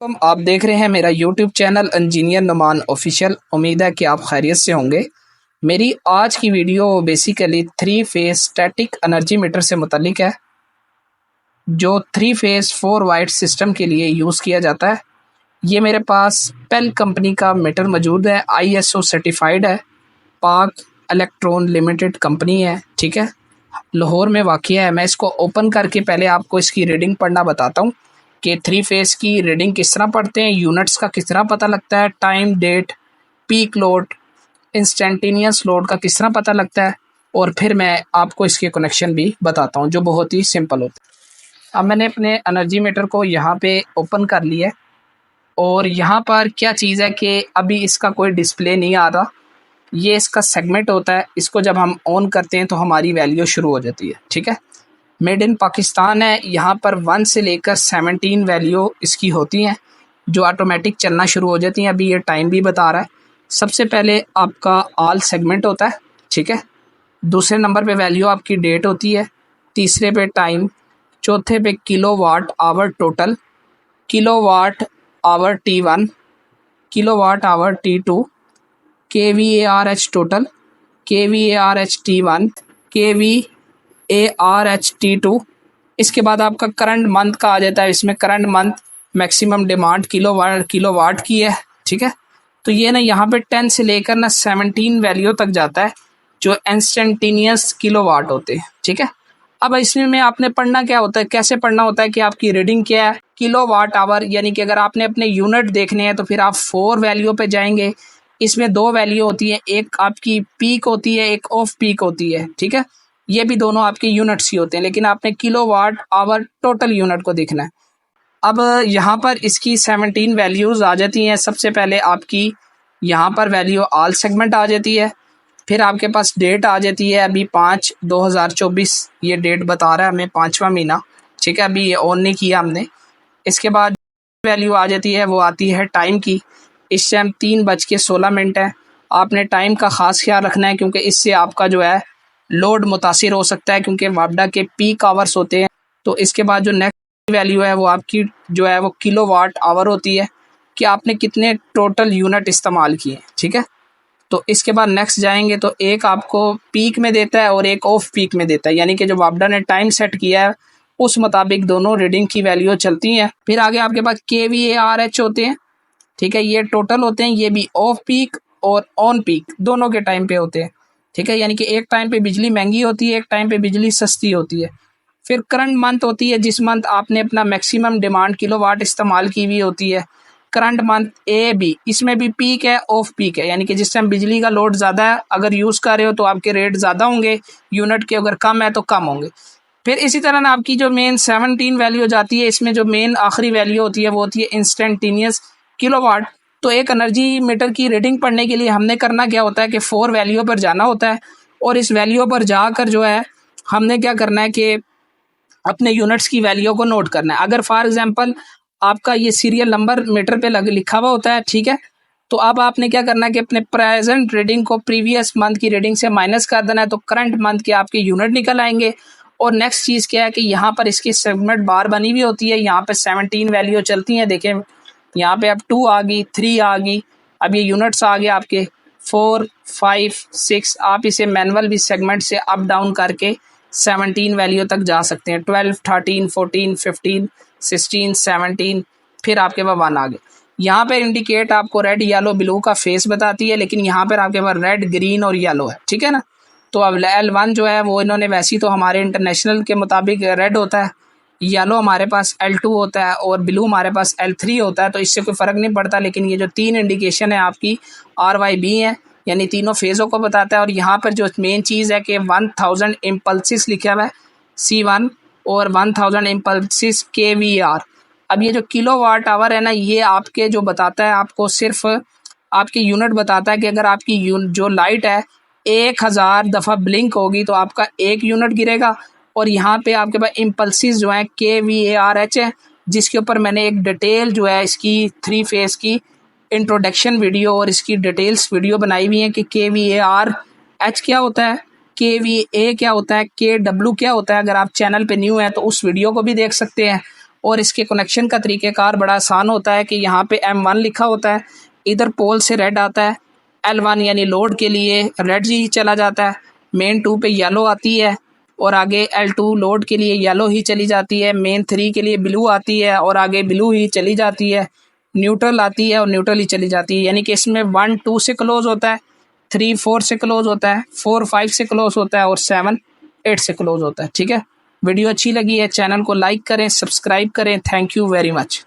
आप देख रहे हैं मेरा YouTube channel engineer Numan official. उम्मीद है कि आप खैरियत से होंगे। मेरी आज की video basically three phase static energy meter से मुतल्लिक है, जो थ्री फेज 4 वाइट सिस्टम के लिए यूज़ किया जाता है। ये मेरे पास पेल कंपनी का मीटर मौजूद है, ISO सर्टिफाइड है, पाक इलेक्ट्रॉन लिमिटेड कंपनी है, ठीक है, लाहौर में वाक़ई है। मैं इसको ओपन करके पहले आपको इसकी रीडिंग पढ़ना बताता हूँ कि थ्री फेज़ की रीडिंग किस तरह पढ़ते हैं, यूनिट्स का किस तरह पता लगता है, time, date, peak load, instantaneous load का किस तरह पता लगता है, और फिर मैं आपको इसके कनेक्शन भी बताता हूँ जो बहुत ही सिंपल होते हैं। अब मैंने अपने एनर्जी मीटर को यहाँ पे ओपन कर लिया है, और यहाँ पर क्या चीज़ है कि अभी इसका कोई डिस्प्ले नहीं आ रहा। ये इसका सेगमेंट होता है, इसको जब हम ऑन करते हैं तो हमारी वैल्यू शुरू हो जाती है, ठीक है। मेड इन पाकिस्तान है, यहाँ पर 1 से लेकर 17 वैल्यू इसकी होती हैं जो ऑटोमेटिक चलना शुरू हो जाती हैं। अभी ये टाइम भी बता रहा है। सबसे पहले आपका ऑल सेगमेंट होता है, ठीक है। दूसरे नंबर पे वैल्यू आपकी डेट होती है, तीसरे पे टाइम, चौथे पे kilowatt hour total, kilowatt hour T1, kilowatt hour T2, kVARH total, kVARH T1, kVARH T2। इसके बाद आपका करंट मंथ का आ जाता है। इसमें current month maximum demand kilowatt की है, ठीक है। तो ये ना यहाँ पे 10 से लेकर ना 17 वैल्यू तक जाता है जो इंस्टेंटेनियस किलो वाट होते हैं, ठीक है। अब इसमें में आपने पढ़ना क्या होता है, कैसे पढ़ना होता है कि आपकी रीडिंग क्या है, किलो वाट आवर, यानी कि अगर आपने अपने यूनिट देखने हैं तो फिर आप 4 वैल्यू पे जाएंगे। इसमें 2 वैल्यू होती है, एक आपकी पीक होती है, एक ऑफ पीक होती है, ठीक है। ये भी दोनों आपके यूनिट्स ही होते हैं, लेकिन आपने kilowatt hour total unit को देखना है। अब यहाँ पर इसकी 17 वैल्यूज़ आ जाती हैं। सबसे पहले आपकी यहाँ पर वैल्यू ऑल सेगमेंट आ जाती है, फिर आपके पास डेट आ जाती है, अभी 5/2024 ये डेट बता रहा है हमें, 5वां महीना, ठीक है। अभी ये ऑन नहीं किया हमने। इसके बाद वैल्यू आ जाती है, वो आती है टाइम की। इस टाइम 3:16 है। आपने टाइम का ख़ास ख्याल रखना है क्योंकि इससे आपका जो है लोड मुतासिर हो सकता है, क्योंकि वापडा के पीक आवर्स होते हैं। तो इसके बाद जो नेक्स्ट वैल्यू है वो आपकी जो है वो किलो वाट आवर होती है कि आपने कितने टोटल यूनिट इस्तेमाल किए, ठीक है। तो इसके बाद नेक्स्ट जाएंगे तो एक आपको पीक में देता है और एक ऑफ पीक में देता है, यानी कि जो वापडा ने टाइम सेट किया है उस मुताबिक दोनों रीडिंग की वैल्यू चलती हैं। फिर आगे आपके पास kVARH होते हैं, ठीक है, ये टोटल होते हैं। ये भी ऑफ पीक और ऑन पीक दोनों के टाइम पे होते हैं, ठीक है। यानी कि एक टाइम पे बिजली महंगी होती है, एक टाइम पे बिजली सस्ती होती है। फिर करंट मंथ होती है, जिस मंथ आपने अपना मैक्सिमम डिमांड किलोवाट इस्तेमाल की हुई होती है। करंट मंथ AB, इसमें भी पीक है, ऑफ पीक है, यानी कि जिस टाइम बिजली का लोड ज़्यादा है अगर यूज़ कर रहे हो तो आपके रेट ज़्यादा होंगे, यूनिट के अगर कम है तो कम होंगे। फिर इसी तरह ना आपकी जो मेन 17 वैल्यू जाती है, इसमें जो मेन आखिरी वैल्यू होती है वो होती है इंस्टेंटेनियस किलोवाट। तो एक एनर्जी मीटर की रीडिंग पढ़ने के लिए हमने करना क्या होता है कि 4 वैल्यू पर जाना होता है, और इस वैल्यू पर जाकर जो है हमने क्या करना है कि अपने यूनिट्स की वैल्यू को नोट करना है। अगर फॉर एग्जांपल आपका ये सीरियल नंबर मीटर पे लिखा हुआ होता है, ठीक है, तो अब आपने क्या करना है कि अपने प्रेजेंट रीडिंग को प्रीवियस मंथ की रीडिंग से माइनस कर देना है, तो करंट मंथ के आपके यूनिट निकल आएंगे। और नेक्स्ट चीज़ क्या है कि यहाँ पर इसकी सेगमेंट बार बनी हुई होती है, यहाँ पे 17 वैल्यू चलती हैं। देखें यहाँ पे अब 2 आ गई, 3 आ गई, अब ये यूनिट्स आ गए आपके 4, 5, 6। आप इसे मैनुअल भी सेगमेंट से अप डाउन करके 17 वैल्यू तक जा सकते हैं। 12, 13, 14, 15, 16, 17, फिर आपके पास 1 आ गए। यहाँ पर इंडिकेट आपको रेड, येलो, ब्लू का फेस बताती है, लेकिन यहाँ पर आपके पास रेड, ग्रीन और येलो है, ठीक है ना। तो अब L1 जो है वो इन्होंने वैसी तो हमारे इंटरनेशनल के मुताबिक रेड होता है, येलो हमारे पास L2 होता है और ब्लू हमारे पास L3 होता है, तो इससे कोई फ़र्क नहीं पड़ता। लेकिन ये जो 3 इंडिकेशन है आपकी RYB है, यानी तीनों फेज़ों को बताता है। और यहाँ पर जो मेन चीज़ है कि 1000 इम्पल्सिस लिखा हुआ है C1 और 1000 इम्पल्सिस kVAR। अब ये जो किलो वाट आवर है ना, ये आपके जो बताता है आपको सिर्फ आपकी यूनिट बताता है कि अगर आपकी जो लाइट है 1000 दफ़ा ब्लिंक होगी तो आपका 1 यूनिट गिरेगा। और यहाँ पे आपके पास इम्पल्सिस जो है kVARH है, जिसके ऊपर मैंने एक डिटेल जो है इसकी 3 फेज़ की इंट्रोडक्शन वीडियो और इसकी डिटेल्स वीडियो बनाई हुई है कि kVARH क्या होता है, kVA क्या होता है, kW क्या होता है। अगर आप चैनल पे न्यू हैं तो उस वीडियो को भी देख सकते हैं। और इसके कनेक्शन का तरीक़ेकार बड़ा आसान होता है कि यहाँ पे M1 लिखा होता है, इधर पोल से रेड आता है, L1 यानी लोड के लिए रेड ही चला जाता है, मेन 2 पे येलो आती है और आगे L2 लोड के लिए येलो ही चली जाती है, मेन 3 के लिए ब्लू आती है और आगे ब्लू ही चली जाती है, न्यूट्रल आती है और न्यूट्रल ही चली जाती है। यानी कि इसमें 1 2 से क्लोज होता है, 3 4 से क्लोज होता है, 4 5 से क्लोज होता है और 7 8 से क्लोज होता है। ठीक है, वीडियो अच्छी लगी है चैनल को लाइक करें, सब्सक्राइब करें। Thank you very much.